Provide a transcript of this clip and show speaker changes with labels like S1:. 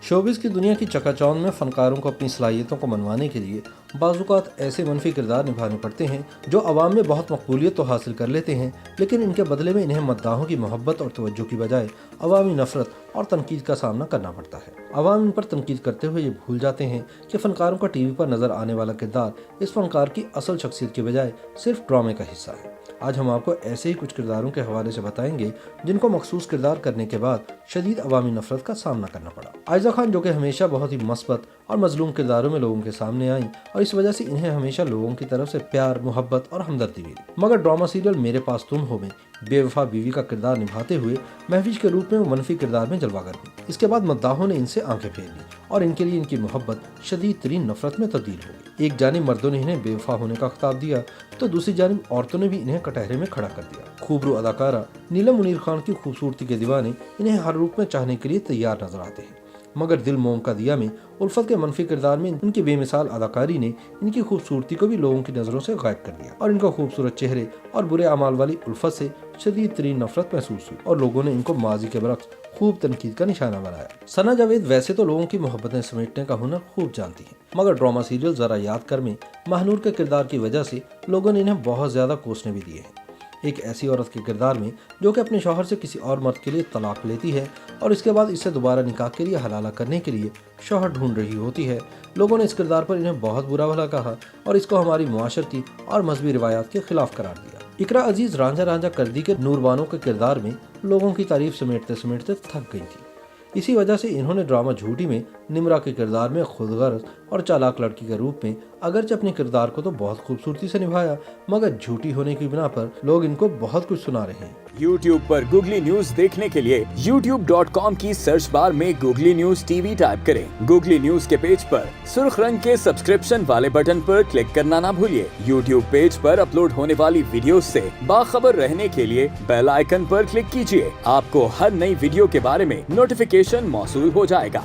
S1: Showbiz की दुनिया की चकाचौंध में फनकारों को अपनी सलाहियतों को मनवाने के लिए बाज़-औक़ात ऐसे मनफी किरदार निभाने पड़ते हैं जो अवाम में बहुत मकबूलियत तो हासिल कर लेते हैं, लेकिन इनके बदले में इन्हें मद्दाहों की मोहब्बत और तवज्जो की बजाय अवामी नफरत और तनकीद का सामना करना पड़ता है। अवाम इन पर तनकीद करते हुए ये भूल जाते हैं कि फनकारों का टीवी पर नजर आने वाला किरदार इस फनकार की असल शख्सियत के बजाय सिर्फ ड्रामे का हिस्सा है। आज हम आपको ऐसे ही कुछ किरदारों के हवाले से बताएंगे जिनको मखसूस किरदार करने के बाद शदीद अवामी नफरत का सामना करना पड़ा। आयजा खान, जो कि हमेशा बहुत ही मस्बत और मजलूम किरदारों में लोगों के सामने आई और इस वजह से इन्हें हमेशा लोगों की तरफ से प्यार, मोहब्बत और हमदर्दी मिली, मगर ड्रामा सीरियल मेरे पास तुम हो में बेवफा बीवी का किरदार निभाते हुए महफिज के रूप में वो मनफी किरदार में जलवागर हुई। इसके बाद मद्दाहों ने इनसे आंखें फेर ली और इनके लिए इनकी मोहब्बत शदीद तरीन नफरत में तब्दील हो गई। एक जानिब मर्दों ने इन्हें बेवफा होने का खिताब दिया तो दूसरी जानिब औरतों ने भी इन्हें कटहरे में खड़ा कर दिया। खूबरू अदाकारा नीलम मुनीर खान की खूबसूरती के दीवाने इन्हें हर रूप में चाहने के लिए तैयार नजर आते हैं, मगर दिल मोम का दिया में उल्फत के मनफी किरदार में इनकी बेमिसाल अदाकारी ने इनकी खूबसूरती को भी लोगों की नजरों से गायब कर दिया और इनका खूबसूरत चेहरे और बुरे अमाल वाली उल्फत से शदीद तरीन नफरत महसूस हुई और लोगों ने इनको माजी के बरक्स खूब तनकीद का निशाना बनाया। सना जावेद वैसे तो लोगों की मोहब्बतें समेटने का हुनर खूब जानती हैं, मगर ड्रामा सीरियल जरा याद कर में महानूर के किरदार की वजह से लोगों ने इन्हें बहुत ज्यादा कोसने भी दिए हैं। एक ऐसी औरत के किरदार में जो कि अपने शौहर से किसी और मर्द के लिए तलाक लेती है और इसके बाद इससे दोबारा निकाह के लिए हलाला करने के लिए शौहर ढूंढ रही होती है, लोगों ने इस किरदार पर इन्हें बहुत बुरा भला कहा और इसको हमारी मुआशरती और मजहबी रिवायात के खिलाफ करार दिया। इकरा अजीज रांझा रांझा कर्दी के नूरबानो के किरदार में लोगों की तारीफ समेटते समेटते थक गई थी। इसी वजह से इन्होंने ड्रामा झूठी में निमरा के किरदार में खुदगर्ज और चालाक लड़की के रूप में अगरचे अपने किरदार को तो बहुत खूबसूरती से निभाया, मगर झूठी होने की बिना पर लोग इनको बहुत कुछ सुना रहे हैं।
S2: YouTube पर गूगली न्यूज देखने के लिए youtube.com की सर्च बार में गूगली न्यूज टीवी टाइप करें। गूगली न्यूज के पेज पर सुर्ख रंग के सब्सक्रिप्शन वाले बटन पर क्लिक करना ना भूलिए। YouTube पेज पर अपलोड होने वाली वीडियो से बाखबर रहने के लिए बेल आइकन पर क्लिक कीजिए। आपको हर नई वीडियो के बारे में नोटिफिकेशन मौसूल हो जाएगा।